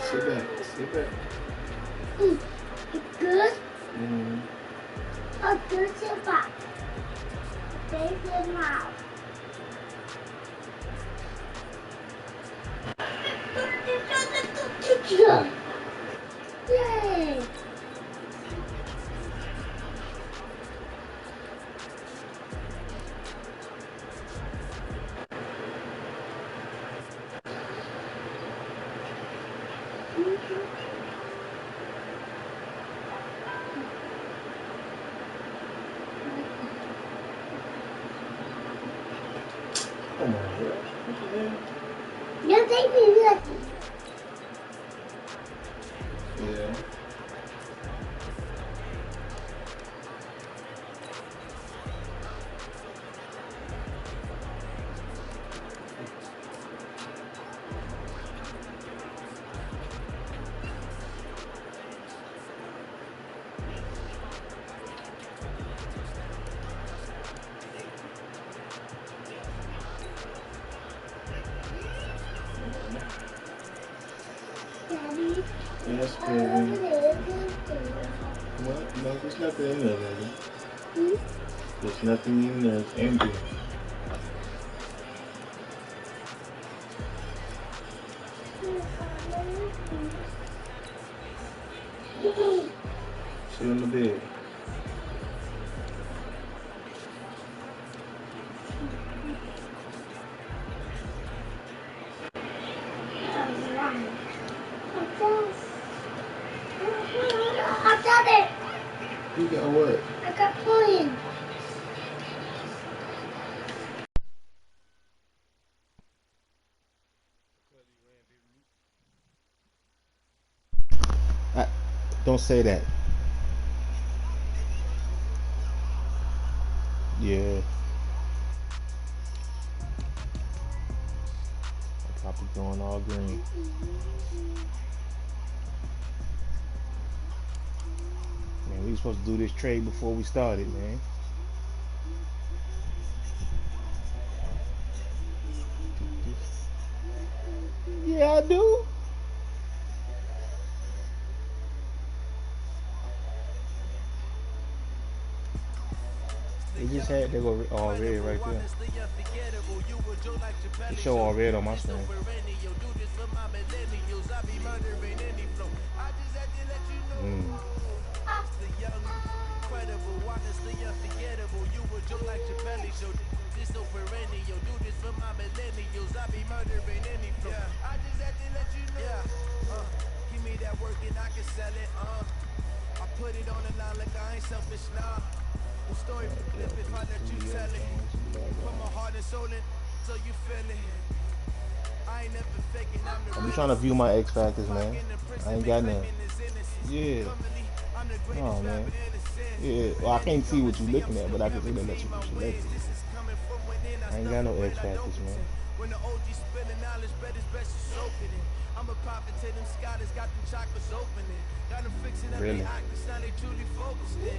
Sit back, sit back. It's good? Mm-hmm. Oh, good, sit back. Baby mouth. Yay! Oh my God. What the hell? You take me lucky. Yeah. Daddy. Yes, baby. What? No, there's nothing in there, baby. There's nothing in there. It's empty. Sit on the bed. I got it. You got what? I got coin. Don't say that. Yeah. Probably going all green. Man, we were supposed to do this trade before we started, man. Yeah, I do. They just had, they go all red right there. They show all red on my screen. Give me that work and I can sell it. I put it on the line like I ain't selfish now. The story flip if I let you tell it. Put my heart and soul in so you feel it. I ain't never faking. I'm trying to view my X Factors, man. I ain't got none. Yeah. Oh man. Yeah. Well, I can't see what you're looking at, but I can see that that's what you're looking at. I ain't got no X Factors, man. When the OG spilling knowledge, bet it's best to soak in it. I'm a prophet to them scholars, got them chakras opening. Got them fixing up Really? the octaves, now they truly focused in.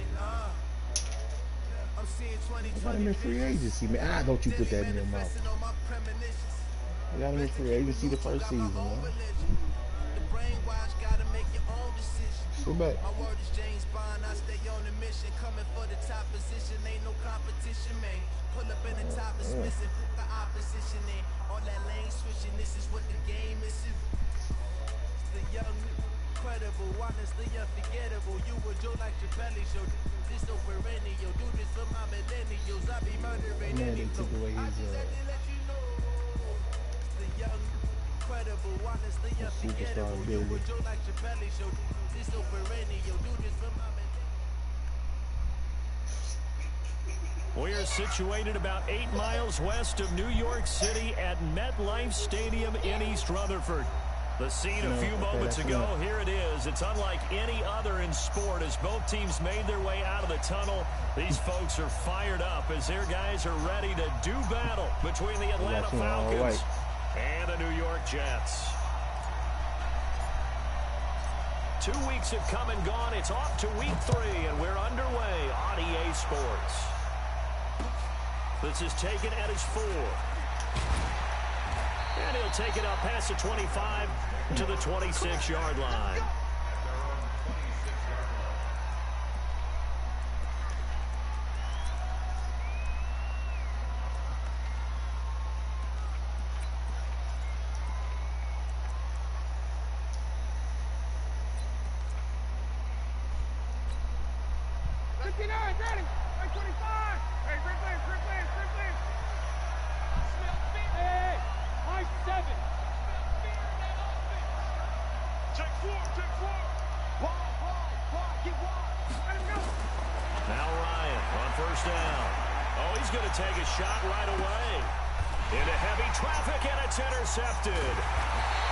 I'm seeing 2020. I'm in free agency, man. Ah, don't you put that in your mouth. I got him in free agency the first season, man. The brainwash gotta make your own decision. Sit back. My word is James Bond, I stay on a mission. Coming for the top position, ain't no competition, man. Pull up in the top is missing, put the opposition in. All that lane switching, this is what the game is. The young, incredible, honestly unforgettable. You would Joe like your belly show. This so perennial, do this for my millennials. I be murdering Man, any they took away I his just had to let you know. The young, incredible, honestly unforgettable. superstar You Billy. would Joe like your belly show. This so perennial, do this for my We are situated about 8 miles west of New York City at MetLife Stadium in East Rutherford. The scene a few moments ago, here it is. It's unlike any other in sport as both teams made their way out of the tunnel. These folks are fired up as their guys are ready to do battle between the Atlanta Falcons and the New York Jets. 2 weeks have come and gone. It's off to week 3, and we're underway on EA Sports. This is taken at his 4. And he'll take it up past the 25 to the 26-yard line. Now Ryan on first down. Oh, he's going to take a shot right away. Into heavy traffic, and it's intercepted.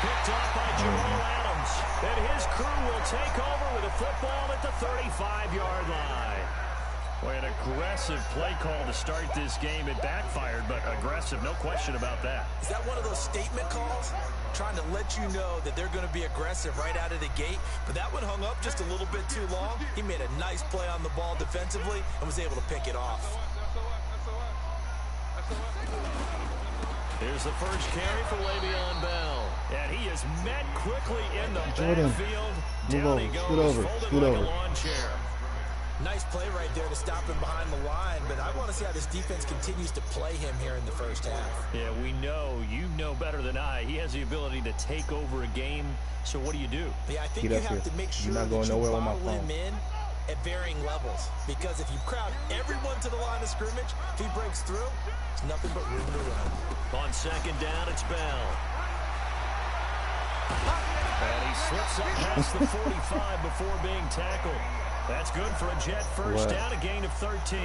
Picked off by Jamal Adams. And his crew will take over with a football at the 35-yard line. Boy, an aggressive play call to start this game. It backfired, but aggressive, no question about that. Is that one of those statement calls? Trying to let you know that they're going to be aggressive right out of the gate. But that one hung up just a little bit too long. He made a nice play on the ball defensively and was able to pick it off. Here's the first carry for Le'Veon Bell. And he is met quickly in the backfield. Down he goes, folded like a lawn chair. Nice play right there to stop him behind the line, but I want to see how this defense continues to play him here in the first half. Yeah, we know, you know better than I, he has the ability to take over a game. So what do you do? Yeah, I think you have to make sure that you bottle him in at varying levels. Because if you crowd everyone to the line of scrimmage, if he breaks through, it's nothing but room to run. On second down, it's Bell. And he slips up past the 45 before being tackled. That's good for a Jet first down, a gain of 13.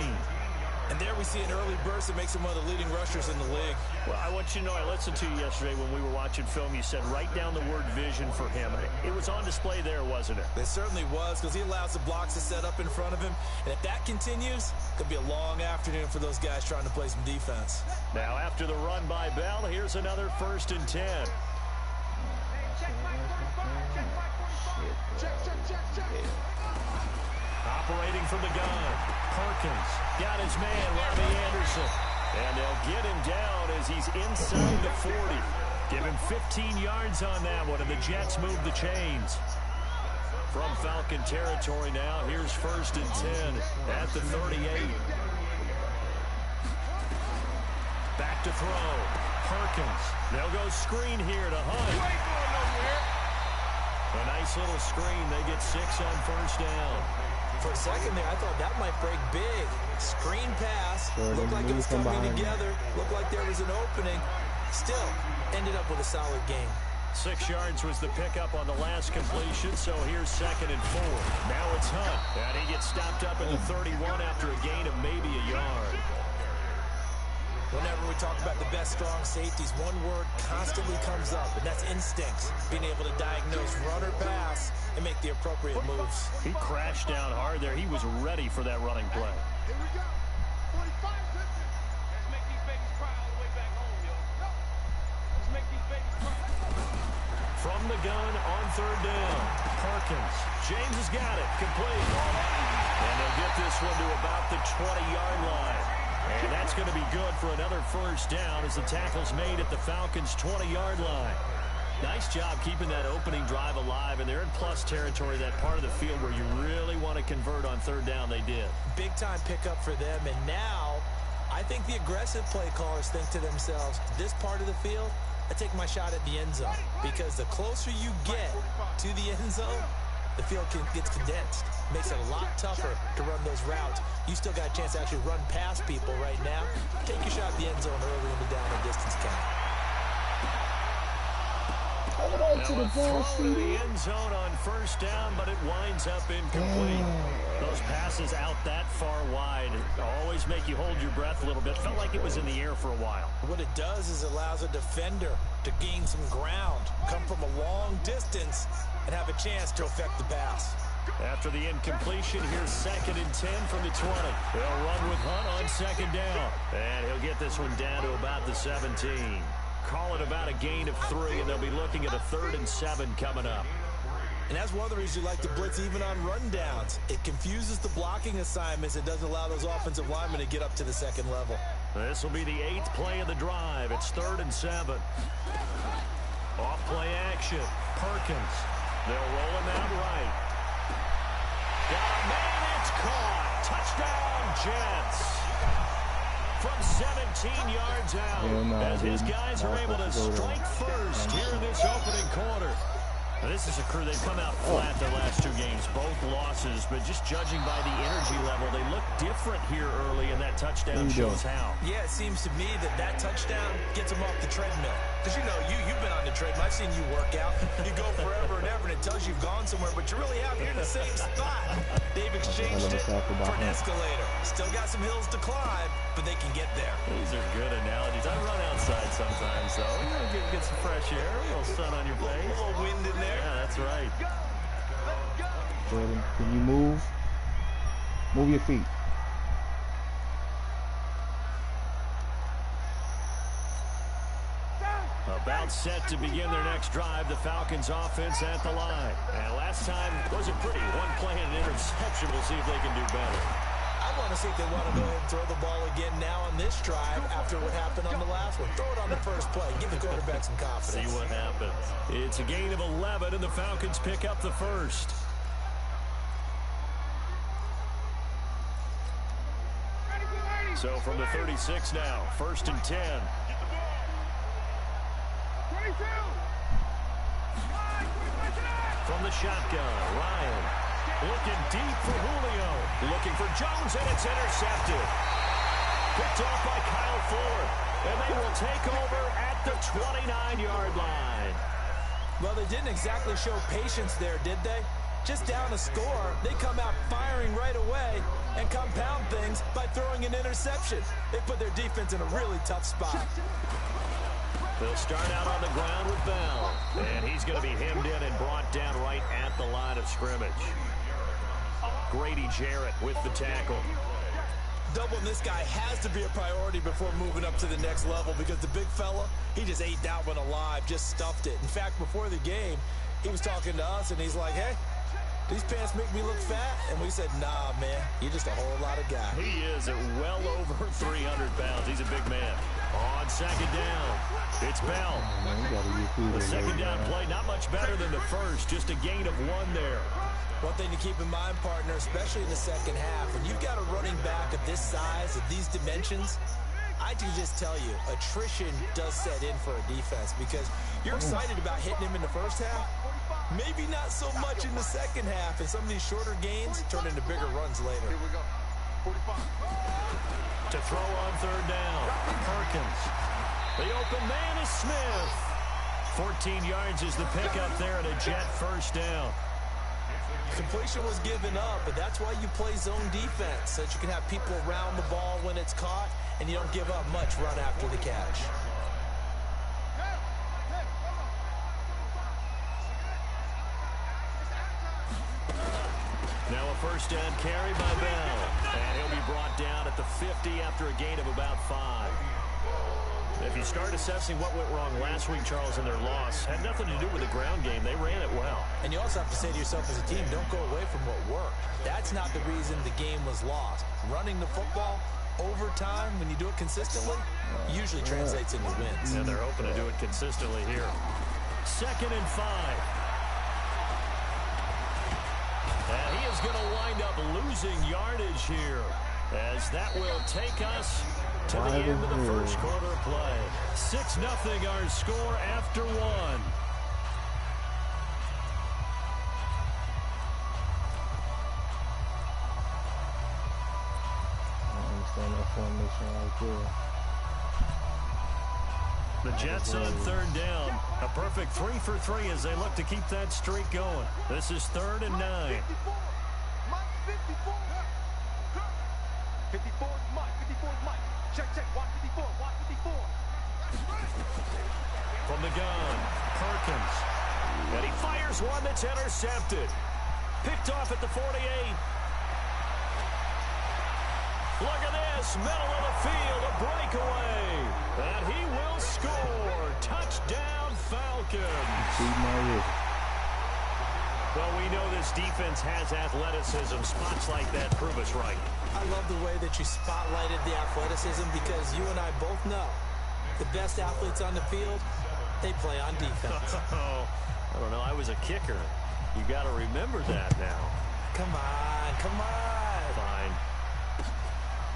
And there we see an early burst that makes him one of the leading rushers in the league. Well, I want you to know, I listened to you yesterday when we were watching film. You said write down the word vision for him. It was on display there, wasn't it? It certainly was, because he allows the blocks to set up in front of him. And if that continues, it could be a long afternoon for those guys trying to play some defense. Now, after the run by Bell, here's another 1st and 10. Operating from the gun, Perkins got his man, Robbie Anderson. And they'll get him down as he's inside the 40. Give him 15 yards on that one, and the Jets move the chains. From Falcon territory now, here's 1st and 10 at the 38. Back to throw, Perkins. They'll go screen here to Hunt. A nice little screen. They get 6 on 1st down. For a second there, I thought that might break big. Screen pass. Looked like it was coming together. Looked like there was an opening. Still, ended up with a solid game. 6 yards was the pickup on the last completion, so here's 2nd and 4. Now it's Hunt. And he gets stopped up at the 31 after a gain of maybe a yard. Whenever we talk about the best strong safeties, one word constantly comes up, and that's instincts. Being able to diagnose run or pass and make the appropriate moves. He crashed down hard there. He was ready for that running play. Here we go. 45 seconds. Let's make these babies cry all the way back home, yo. Let's make these babies cry. From the gun on 3rd down, Perkins. James has got it. Complete. And they'll get this one to about the 20-yard line. And that's going to be good for another first down as the tackle's made at the Falcons' 20-yard line. Nice job keeping that opening drive alive, and they're in plus territory, that part of the field where you really want to convert on third down. They did. Big-time pickup for them, and now I think the aggressive play callers think to themselves, this part of the field, I take my shot at the end zone, because the closer you get to the end zone, the field gets condensed. Makes it a lot tougher to run those routes. You still got a chance to actually run past people right now. Take your shot at the end zone early in the down and distance count. Now a throw to the end zone on first down, but it winds up incomplete. Those passes out that far wide always make you hold your breath a little bit. Felt like it was in the air for a while. What it does is allows a defender to gain some ground, come from a long distance, and have a chance to affect the pass. After the incompletion, here's 2nd and 10 from the 20. They'll run with Hunt on 2nd down. And he'll get this one down to about the 17. Call it about a gain of 3, and they'll be looking at a 3rd and 7 coming up. And that's one of the reasons you like to blitz even on rundowns. It confuses the blocking assignments. It doesn't allow those offensive linemen to get up to the second level. This will be the 8th play of the drive. It's 3rd and 7. Off play action. Perkins. They'll roll him out right. Got a man, it's caught. Touchdown, Jets. From 17 yards out, as his guys are able to strike first here in this opening quarter. Now, this is a crew, they've come out flat their last 2 games, both losses, but just judging by the energy level, they look different here early, and that touchdown shows how. Yeah, it seems to me that touchdown gets them off the treadmill. Because, you know, you've been on the treadmill. I've seen you work out. You go forever and ever, and it tells you you've gone somewhere, but you really have. You're in the same spot. They've exchanged it for an escalator. Still got some hills to climb, but they can get there. These are good analogies. I run outside sometimes, though. You know, get some fresh air, a little sun on your face. A little wind in there. Yeah, that's right. Jordan, can you move? Move your feet. About set to begin their next drive, the Falcons offense at the line. And last time wasn't pretty. 1 play and an interception. We'll see if they can do better. I want to see if they want to go ahead and throw the ball again now on this drive after what happened on the last one. Throw it on the first play. Give the quarterback some confidence. See what happens. It's a gain of 11, and the Falcons pick up the first. So from the 36 now, 1st and 10. From the shotgun, Ryan looking deep for Julio. Looking for Jones, and it's intercepted. Picked off by Kyle Ford. And they will take over at the 29-yard line. Well, they didn't exactly show patience there, did they? Just down a score, they come out firing right away and compound things by throwing an interception. They put their defense in a really tough spot. They'll start out on the ground with Bell. And he's going to be hemmed in and brought down right at the line of scrimmage. Grady Jarrett with the tackle. Doubling this guy has to be a priority before moving up to the next level, because the big fella, he just ate that one alive, just stuffed it. In fact, before the game, he was talking to us, and he's like, hey, these pants make me look fat. And we said, nah, man, you're just a whole lot of guy. He is at well over 300 pounds. He's a big man. On 2nd down, it's Bell. The 2nd down play, not much better than the first, just a gain of 1 there. One thing to keep in mind, partner, especially in the second half, when you've got a running back of this size, of these dimensions, I can just tell you, attrition does set in for a defense, because you're excited about hitting him in the first half. Maybe not so much in the second half, and some of these shorter gains turn into bigger runs later. Here we go. 45. To throw on 3rd down, Perkins. The open man is Smith. 14 yards is the pickup there at a Jet 1st down. Completion was given up, but that's why you play zone defense, so that you can have people around the ball when it's caught, and you don't give up much run after the catch. Now a 1st down carry by Bell. And he'll be brought down at the 50 after a gain of about 5. If you start assessing what went wrong last week, Charles, in their loss, had nothing to do with the ground game. They ran it well. And you also have to say to yourself as a team, don't go away from what worked. That's not the reason the game was lost. Running the football over time, when you do it consistently, usually translates into wins. And they're hoping to do it consistently here. 2nd and 5. And he is going to wind up losing yardage here, as that will take us to the end of the first quarter of play. 6-0 our score after 1. Formation right there. The Jets on 3rd down. A perfect 3 for 3 as they look to keep that streak going. This is 3rd and 9. 54 is Mike. 54 is Mike. Check. Watch 54. Watch 54. From the gun, Perkins. And he fires one that's intercepted. Picked off at the 48. Look at this, middle of the field, a breakaway. And he will score. Touchdown, Falcons. Well, we know this defense has athleticism. Spots like that prove us right. I love the way that you spotlighted the athleticism, because you and I both know the best athletes on the field, they play on defense. I don't know. I was a kicker. You got to remember that now. Come on. Fine.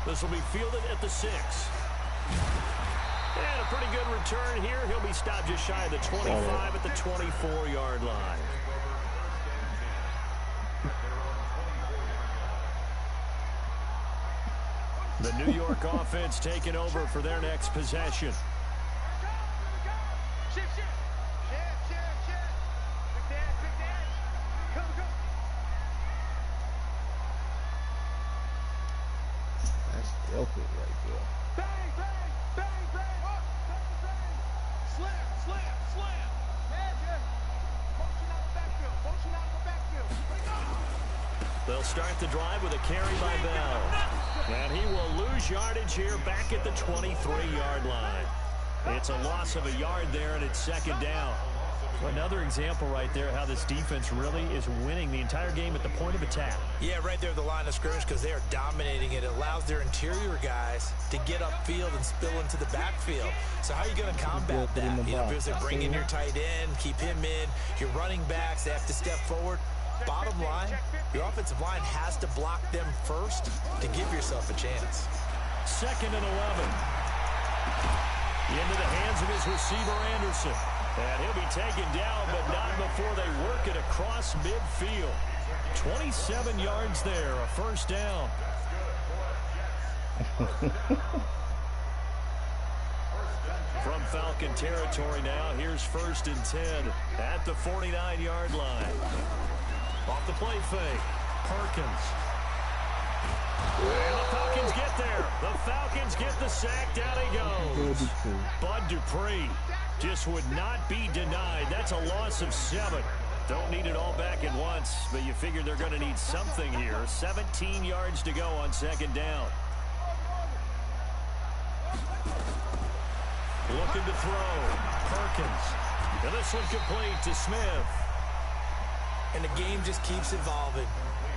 This will be fielded at the 6. And a pretty good return here. He'll be stopped just shy of the 25 at the 24-yard line. The New York offense taking over for their next possession. Shift. Big dad. Go. That's filthy right there. Bang. Slam. Motion out of the backfield. They'll start the drive with a carry by Bell. And he will lose yardage here back at the 23-yard line. It's a loss of a yard there, and it's 2nd down. Another example right there how this defense really is winning the entire game at the point of attack. Yeah, right there at the line of scrimmage, because they are dominating it. It allows their interior guys to get upfield and spill into the backfield. So how are you going to combat that? You know, because they bring in your tight end, keep him in. Your running backs, they have to step forward. Bottom line, your offensive line has to block them first to give yourself a chance. 2nd and 11. Into the hands of his receiver, Anderson. And he'll be taken down, but not before they work it across midfield. 27 yards there, a 1st down. From Falcon territory now, here's 1st and 10 at the 49-yard line. Off the play fake, Perkins. And the Falcons get there. The Falcons get the sack. Down he goes. Bud Dupree just would not be denied. That's a loss of 7. Don't need it all back at once, but you figure they're going to need something here. 17 yards to go on 2nd down. Looking to throw. Perkins. And this one complete to Smith. And the game just keeps evolving.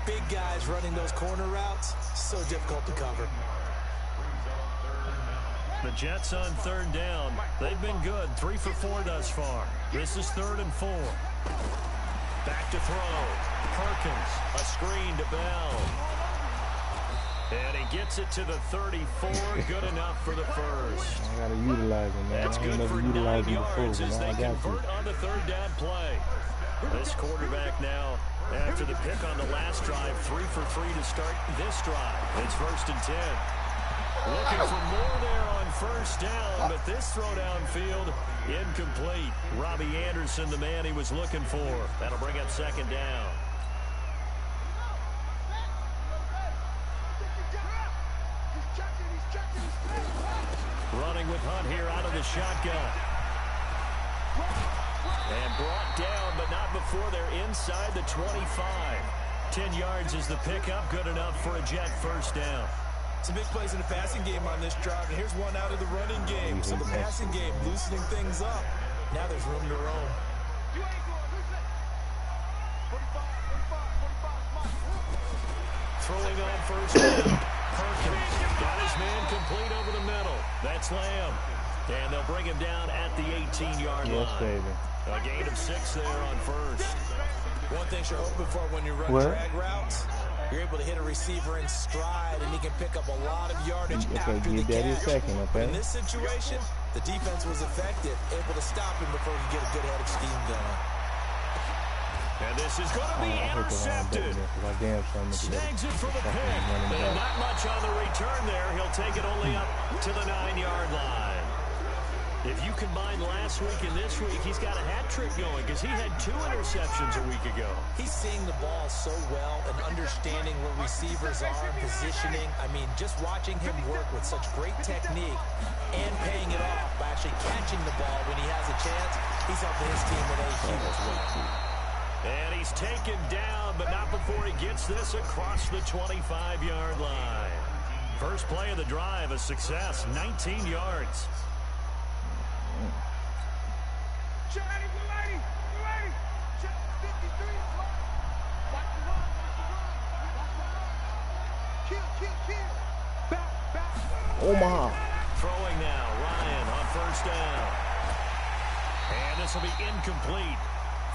Big guys running those corner routes, so difficult to cover. The Jets on 3rd down. They've been good. 3 for 4 thus far. This is 3rd and 4. Back to throw. Perkins. A screen to Bell. And he gets it to the 34. Good enough for the first. I gotta utilize him, man. That's good for 9 yards as they convert on the 3rd down play. This quarterback now, after the pick on the last drive, 3 for 3 to start this drive. It's 1st and 10. Looking for more there on 1st down, but this throw downfield incomplete. Robbie Anderson, the man he was looking for. That'll bring up 2nd down. Running with Hunt here out of the shotgun. And brought down, but not before they're inside the 25. 10 yards is the pickup. Good enough for a Jet 1st down. Some big plays in the passing game on this drive, and here's one out of the running game. So the passing game loosening things up. Now there's room to roam. throwing on first down. Perkins got his man complete over the middle. That's Lamb. And they'll bring him down at the 18-yard line. Yes, baby. A gain of 6 there on first. One thing you're hoping for when you run drag routes, you're able to hit a receiver in stride, and he can pick up a lot of yardage after the catch. But in this situation, the defense was effective, able to stop him before he get a good head of steam going. And this is going to be intercepted. Snags it for the pick. And not much on the return there. He'll take it only up to the 9-yard line. If you combine last week and this week, he's got a hat trick going because he had 2 interceptions a week ago. He's seeing the ball so well and understanding where receivers are and positioning. I mean, just watching him work with such great technique and paying it off by actually catching the ball when he has a chance, he's helping his team with a huge win. And he's taken down, but not before he gets this across the 25-yard line. First play of the drive, a success, 19 yards. Omaha. Throwing now, Ryan on first down. And this will be incomplete.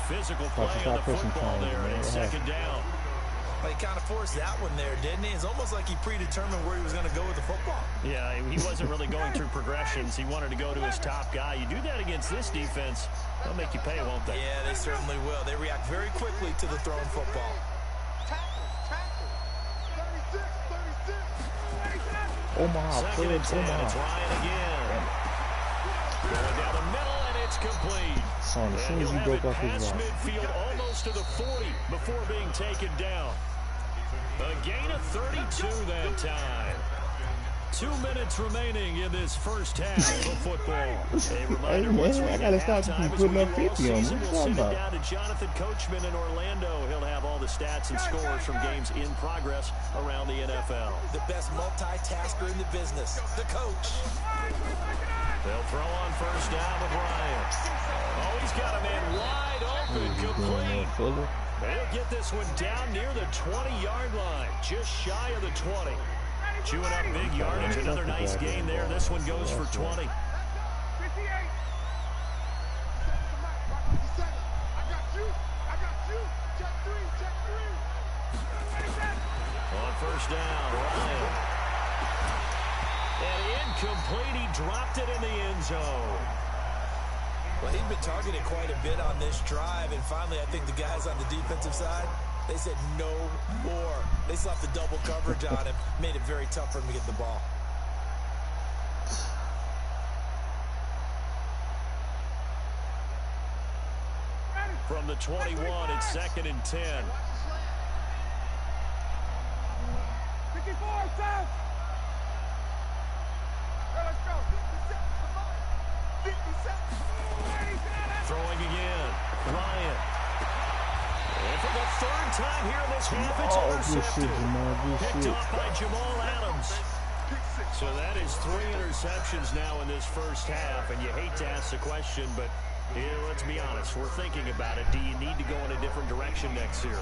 Physical play on the football there, and it's second down. Well, he kind of forced that one there, didn't he? It's almost like he predetermined where he was going to go with the football. Yeah, he wasn't really going through progressions. He wanted to go to his top guy. You do that against this defense, they'll make you pay, won't they? Yeah, they certainly will. They react very quickly to the thrown football. Omaha. Second and 10, it's Ryan again. Going down the middle, and it's complete. Son, as soon as you broke off his route. Midfield almost to the 40 before being taken down. A gain of 32 that time. 2 minutes remaining in this first half of football. Hey, man, I gotta stop putting up 50 on me. We'll send it down to Jonathan Coachman in Orlando. He'll have all the stats and scores from games in progress around the NFL. The best multitasker in the business, the coach. They'll throw on first down with Ryan. Oh, he's got a man wide open, complete. They'll get this one down near the 20-yard line, just shy of the 20. Chewing up big yardage, another nice gain there. This one goes for 20. On first down, Ryan. And incomplete, he dropped it in the end zone. Well, he'd been targeted quite a bit on this drive, and finally I think the guys on the defensive side, they said no more. They slapped the double coverage on him, made it very tough for him to get the ball. From the 21, it's second and 10. 54, South. Let's go. 57. Throwing again. Ryan. And for the third time here in this half, it's intercepted. Picked off by Jamal Adams. So that is 3 interceptions now in this first half, and you hate to ask the question, but here, let's be honest, we're thinking about it. Do you need to go in a different direction next series?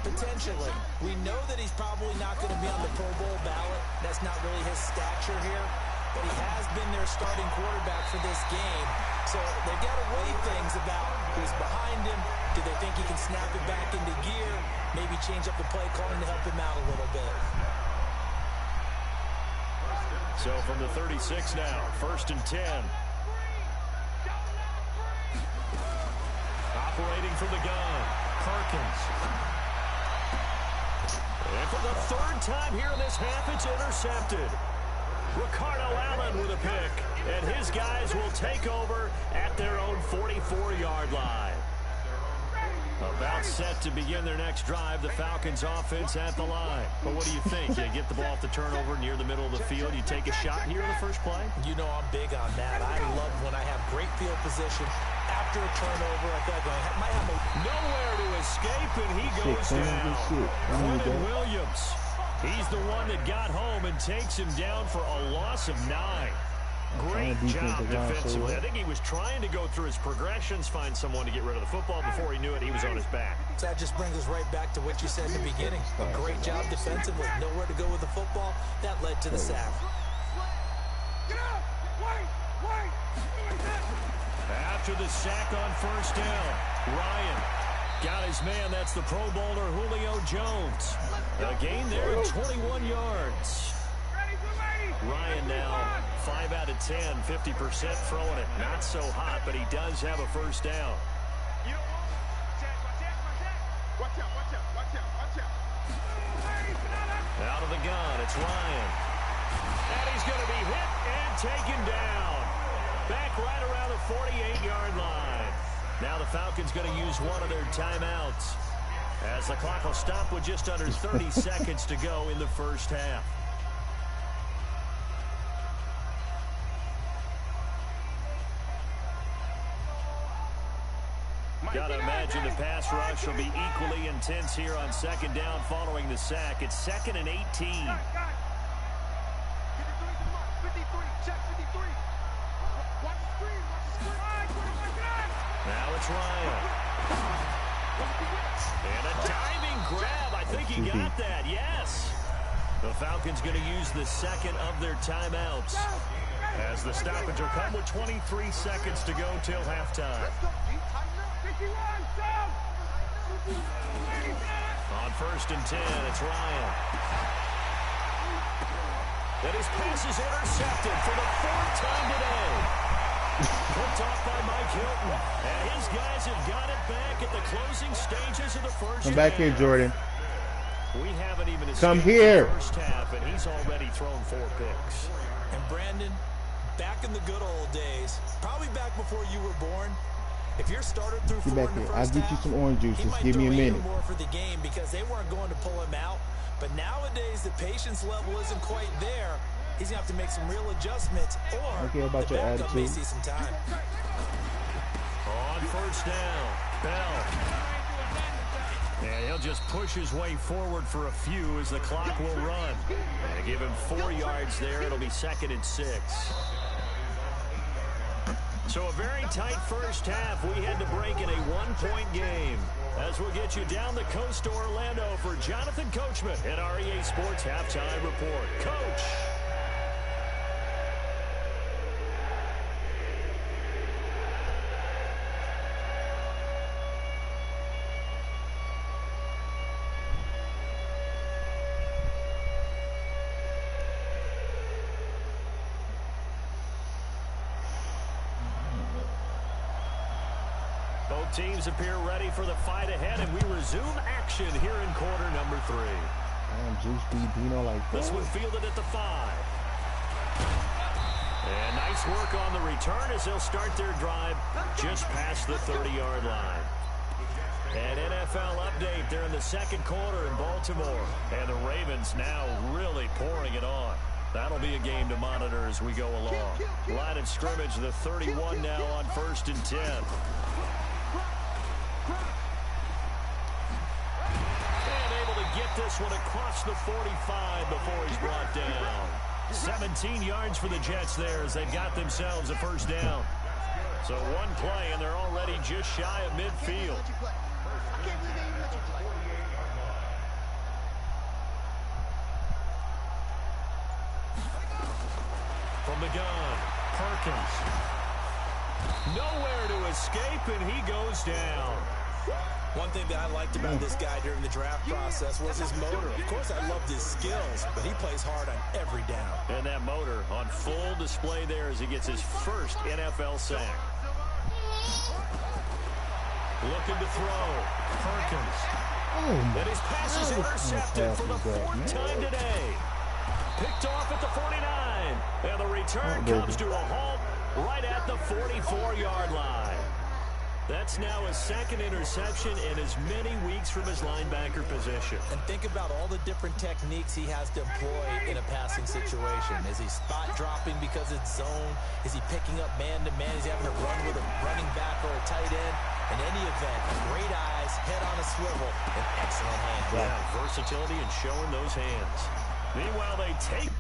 Potentially. We know that he's probably not going to be on the Pro Bowl ballot. That's not really his stature here. But he has been their starting quarterback for this game. So they've got to weigh things about who's behind him. Do they think he can snap it back into gear? Maybe change up the play calling to help him out a little bit. So from the 36 now, first and 10. Operating from the gun, Perkins. And for the third time here in this half, it's intercepted. Ricardo Allen with a pick, and his guys will take over at their own 44-yard line. About set to begin their next drive, the Falcons offense at the line. But what do you think? You get the ball off the turnover near the middle of the field, you take a shot here in the first play? You know I'm big on that. I love when I have great field position after a turnover. I feel like I might have nowhere to escape, and he goes down. Quentin Williams. He's the one that got home and takes him down for a loss of 9. Great job defensively. I think he was trying to go through his progressions, find someone to get rid of the football. Before he knew it, he was on his back. So that just brings us right back to what you said in the beginning. A great job defensively. Nowhere to go with the football. That led to the sack. After the sack on first down, Ryan got his man. That's the Pro Bowler Julio Jones. A gain there of 21 yards. Ryan now 5 out of 10, 50% throwing it. Not so hot, but he does have a first down. Out of the gun, it's Ryan. And he's going to be hit and taken down. Back right around the 48-yard line. Now the Falcons going to use one of their timeouts, as the clock will stop with just under 30 seconds to go in the first half. Gotta imagine the pass rush will be equally intense here on second down following the sack. It's 2nd and 18. Now it's Ryan. And a diving grab. I think he got that. Yes. The Falcons going to use the second of their timeouts, as the stoppage will come with 23 seconds to go till halftime. On 1st and 10, it's Ryan. And his pass is intercepted for the 4th time today. Picked off by Mike Hilton. And his guys have got it back at the closing stages of the first half. Come back here, Jordan. We haven't even come here. The first half, and he's already thrown 4 picks. And Brandon, back in the good old days, probably back before you were born, if your starter threw 4 in the first I'll get you some orange juice. Just give me a minute. More for the game because they weren't going to pull him out. But nowadays, the patience level isn't quite there. He's going to have to make some real adjustments, or the backup may see some time. On first down, Bell. And he'll just push his way forward for a few as the clock will run. And give him 4 yards there. It'll be 2nd and 6. So a very tight first half. We had to break in a 1-point game. As we'll get you down the coast to Orlando for Jonathan Coachman at our EA Sports Halftime Report. Coach. Both teams appear ready for the fight ahead, and we resume action here in quarter number 3. Juice beat Dino like that. This one fielded at the 5. And nice work on the return as they'll start their drive just past the 30-yard line. An NFL update. They're in the 2nd quarter in Baltimore. And the Ravens now really pouring it on. That'll be a game to monitor as we go along. Line of scrimmage, the 31 now on 1st and 10. And able to get this one across the 45 before he's brought down. 17 yards for the Jets there as they've got themselves a first down. So one play, and they're already just shy of midfield. From the gun, Perkins. Nowhere to escape, and he goes down. One thing that I liked about this guy during the draft process was his motor. Of course, I loved his skills, but he plays hard on every down. And that motor on full display there as he gets his first NFL sack. Looking to throw. Perkins. And his pass is intercepted for the 4th time today. Picked off at the 49. And the return comes to a halt right at the 44-yard line. That's now his 2nd interception in as many weeks from his linebacker position. And think about all the different techniques he has to employ in a passing situation. Is he spot dropping because it's zone? Is he picking up man-to-man? Is he having to run with a running back or a tight end? In any event, great eyes, head on a swivel, and excellent hands. Yeah, versatility and showing those hands. Meanwhile, they take...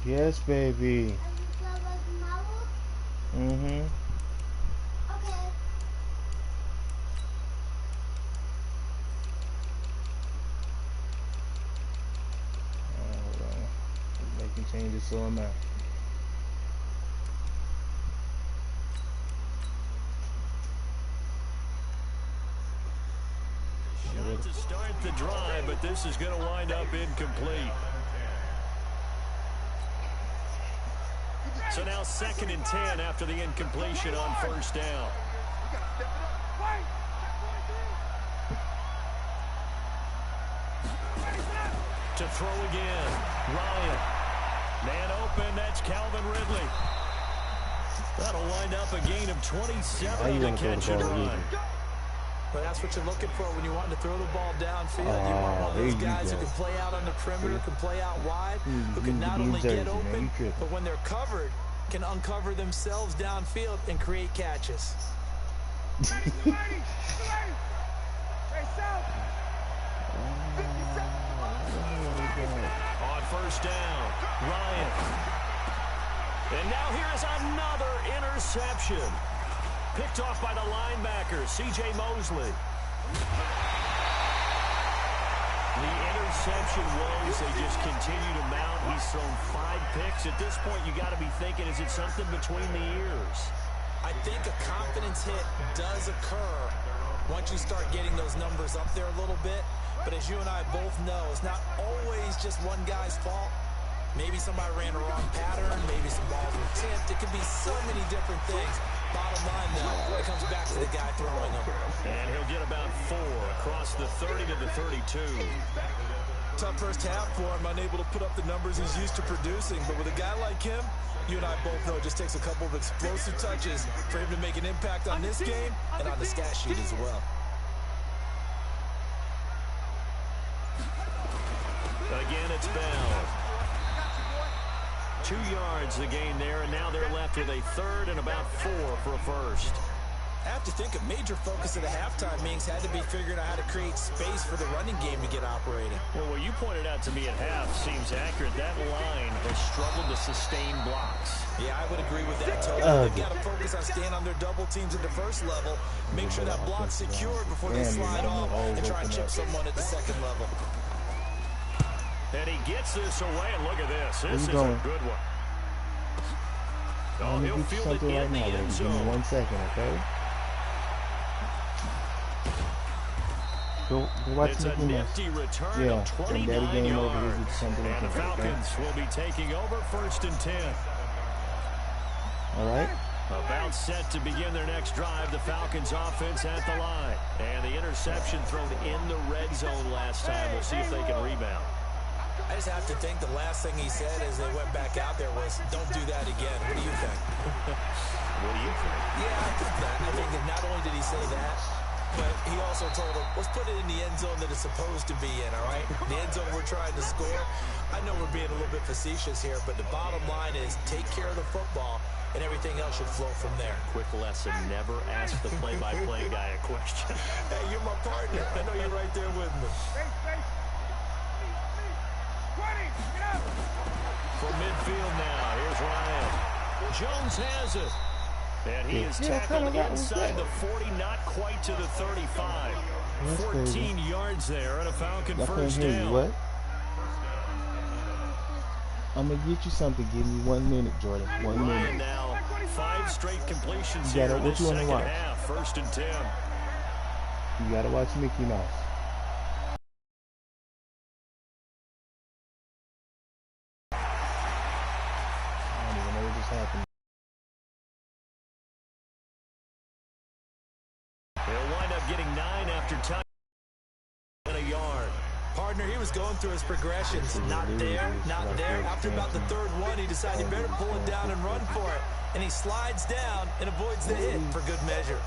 Yes, baby. Mm-hmm. Hold on. He's making changes, so am I. Shot to start the drive, but this is going to wind up incomplete. So now 2nd and 10 after the incompletion on 1st down. To throw again, Ryan. Man open, that's Calvin Ridley. That'll wind up a gain of 27 on the catch and run. Well, that's what you're looking for when you want to throw the ball downfield. You want one of those guys who can play out on the perimeter, can play out wide, who can not only get open, but when they're covered, can uncover themselves downfield and create catches. On 1st down, Ryan. And now here's another interception. Picked off by the linebacker, C.J. Mosley. The interception woes, they just continue to mount. He's thrown 5 picks. At this point, you got to be thinking, is it something between the ears? I think a confidence hit does occur once you start getting those numbers up there a little bit. But as you and I both know, it's not always just one guy's fault. Maybe somebody ran a wrong pattern. Maybe some balls were tipped. It could be so many different things. Bottom line, though, it comes back to the guy throwing them. And he'll get about 4 across the 30 to the 32. Tough first half for him, unable to put up the numbers he's used to producing. But with a guy like him, you and I both know it just takes a couple of explosive touches for him to make an impact on this game and on the stat sheet as well. Again, it's Bell. 2 yards the gain there, and now they're left with a 3rd and about 4 for a first. I have to think a major focus of the halftime meetings had to be figuring out how to create space for the running game to get operating. Well, what you pointed out to me at half seems accurate. That line has struggled to sustain blocks. Yeah, I would agree with that totally. They've got to focus on staying on their double teams at the first level, make sure that block's secured before they slide off and try and chip someone at the second level. And he gets this away, and look at this. This is a good one. Oh, he'll field it in the end zone. Give me 1 second, okay? Go watch it's a nifty return of 29 yards. And the Falcons will be taking over 1st and 10. All right. About set to begin their next drive. The Falcons offense at the line. And the interception thrown in the red zone last time. We'll see if they can rebound. I just have to think the last thing he said as they went back out there was, don't do that again. What do you think? What do you think? Yeah, I think that. I think that not only did he say that, but he also told him, let's put it in the end zone that it's supposed to be in, all right? The end zone we're trying to score. I know we're being a little bit facetious here, but the bottom line is take care of the football, and everything else should flow from there. Quick lesson, never ask the play-by-play guy a question. Hey, you're my partner. I know you're right there with me. From midfield now, here's Ryan. Jones has it. And he is tackled inside the 40, not quite to the 35. 14 yards there and a Falcon first down. What? I'm going to get you something. Give me 1 minute, Jordan. 1 minute. Now, 5 straight completions here in the second half. 1st and 10. You got to watch Mickey Mouse. They'll wind up getting 9 after time and a yard. Partner, he was going through his progressions. Not there, not there. After about the 3rd one, he decided he better pull it down and run for it. And he slides down and avoids the hit for good measure.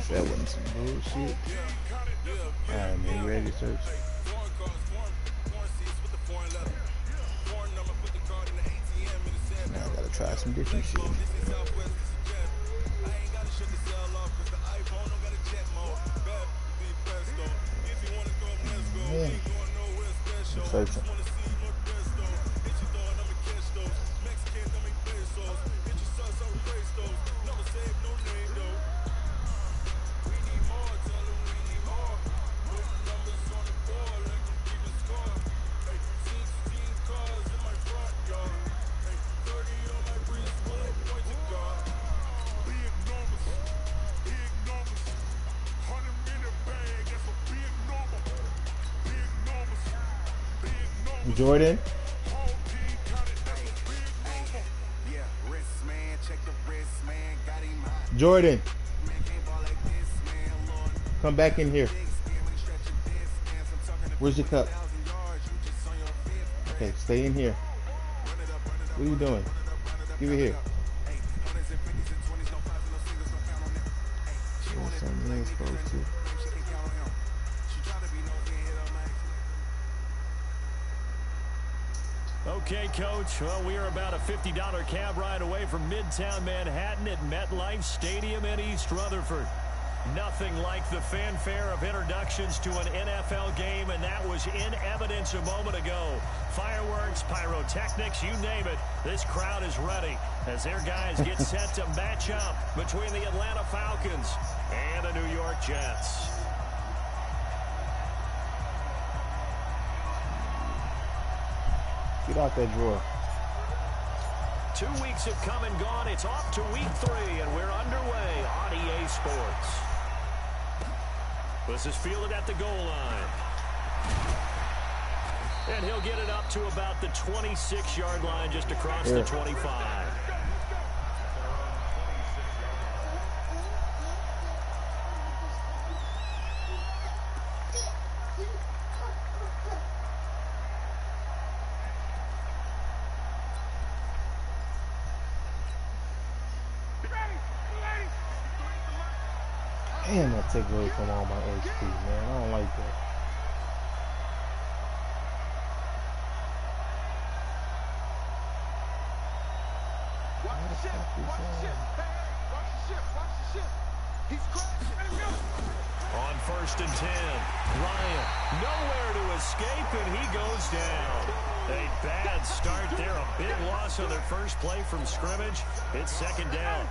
That wasn't some bullshit. Alright, man, you ready to search? Now I gotta try some different shit. Man, I'm searching. Jordan. Jordan. Come back in here. Where's your cup? Okay, stay in here. What are you doing? Give it here. Something else supposed to. Okay, Coach. Well, we are about a $50 cab ride away from Midtown Manhattan at MetLife Stadium in East Rutherford. Nothing like the fanfare of introductions to an NFL game, and that was in evidence a moment ago. Fireworks, pyrotechnics, you name it. This crowd is ready as their guys get set to match up between the Atlanta Falcons and the New York Jets. Get out that drawer. 2 weeks have come and gone. It's off to week 3, and we're underway on EA Sports. This is fielded at the goal line. And he'll get it up to about the 26-yard line, just across the 25. Damn, that take away from all my HP, man. I don't like that. Watch the ship. Watch the ship. Watch the ship. Watch the ship. He's crashing. On 1st and 10, Ryan nowhere to escape, and he goes down. A bad start there, a big loss on their first play from scrimmage. It's 2nd down.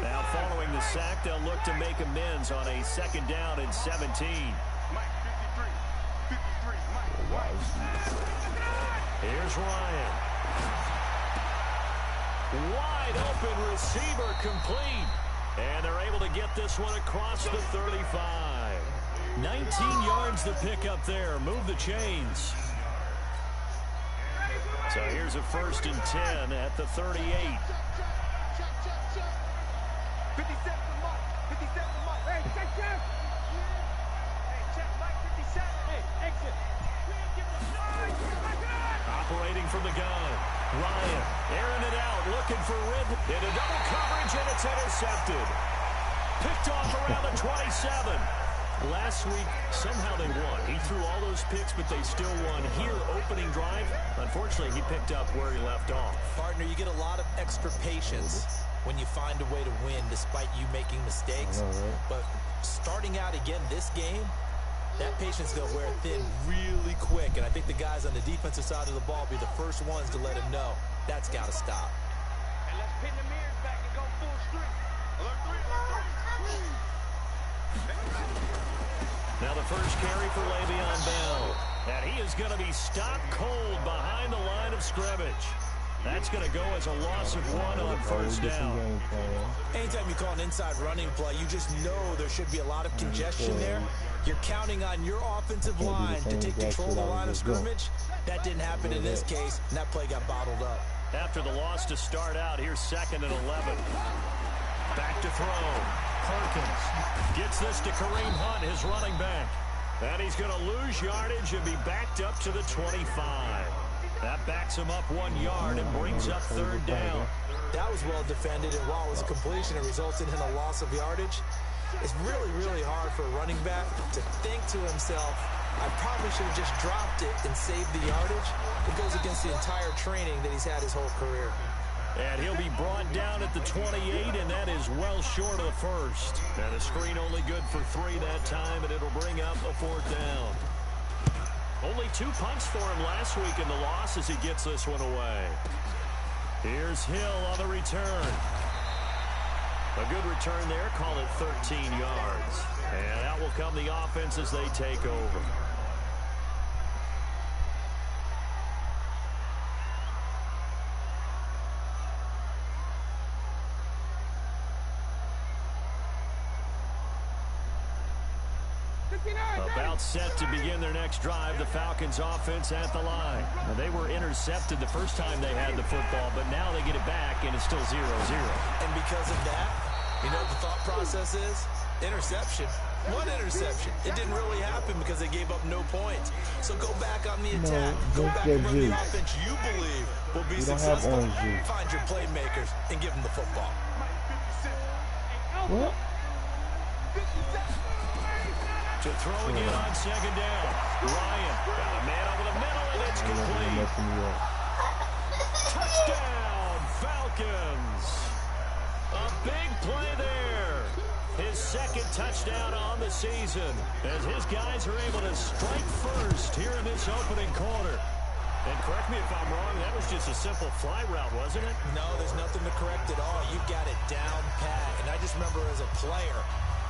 Now following the sack, they'll look to make amends on a 2nd down and 17. Here's Ryan. Wide open receiver complete. And they're able to get this one across the 35. 19 yards to pick up there. Move the chains. So here's a 1st and 10 at the 38. 57 to Mark. 57 to Mark. looking for rhythm. Into double coverage, and it's intercepted. Picked off around the 27. Last week, somehow they won. He threw all those picks, but they still won. Here, opening drive, unfortunately, he picked up where he left off. Partner, you get a lot of extra patience when you find a way to win despite you making mistakes. But starting out again this game, that patience is going to wear thin really quick. And I think the guys on the defensive side of the ball be the first ones to let him know that's got to stop. And let's pin the mirrors back and go full strength. Alert 3. Now the first carry for Le'Veon Bell. And he is going to be stopped cold behind the line of scrimmage. That's going to go as a loss of 1 on first down. Anytime you call an inside running play, you just know there should be a lot of congestion there. You're counting on your offensive line to take control of the line of scrimmage. That didn't happen in this case, and that play got bottled up. After the loss to start out, here's 2nd and 11. Back to throw. Perkins gets this to Kareem Hunt, his running back. And he's going to lose yardage and be backed up to the 25. That backs him up 1 yard and brings up 3rd down. That was well defended, and while it was a completion, it resulted in a loss of yardage. It's really, really hard for a running back to think to himself, I probably should have just dropped it and saved the yardage. It goes against the entire training that he's had his whole career. And he'll be brought down at the 28, and that is well short of the first. And a screen only good for 3 that time, and it'll bring up a 4th down. Only 2 punts for him last week in the loss as he gets this one away. Here's Hill on the return. A good return there, call it 13 yards. And out will come the offense as they take over. About set to begin their next drive, the Falcons offense at the line. Now, they were intercepted the first time they had the football, but now they get it back, and it's still 0-0. And because of that, you know what the thought process is? Interception. 1 interception. It didn't really happen because they gave up no points. So go back on the attack. Go back and run the offense you believe will be successful. Find your playmakers and give them the football. What? To throw again on 2nd down. Ryan got a man over the middle, and it's complete. Touchdown, Falcons. A big play there. His 2nd touchdown on the season as his guys are able to strike first here in this opening quarter. And correct me if I'm wrong, that was just a simple fly route, wasn't it? No, there's nothing to correct at all. You've got it down pat. And I just remember as a player,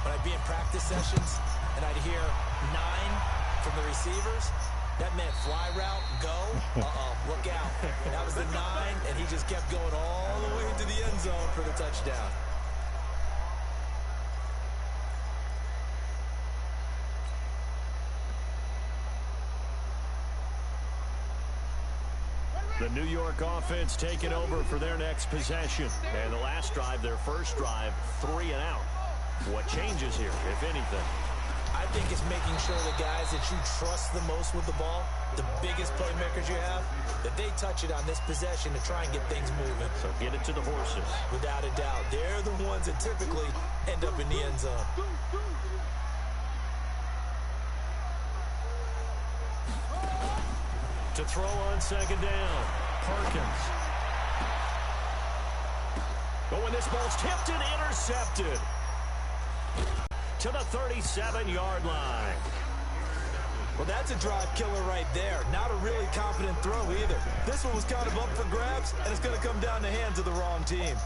when I'd be in practice sessions, and I'd hear 9 from the receivers, that meant fly route, go, look out. That was the 9, and he just kept going all the way into the end zone for the touchdown. The New York offense taking over for their next possession. And the last drive, their first drive, 3 and out. What changes here, if anything? I think it's making sure the guys that you trust the most with the ball, the biggest playmakers you have, that they touch it on this possession to try and get things moving. So get it to the horses. Without a doubt. They're the ones that typically end up in the end zone. To throw on 2nd down. Perkins. But when this ball's tipped and intercepted. To the 37-yard line. Well, that's a drive killer right there. Not a really confident throw either. This one was kind of up for grabs, and it's going to come down the hands of the wrong team.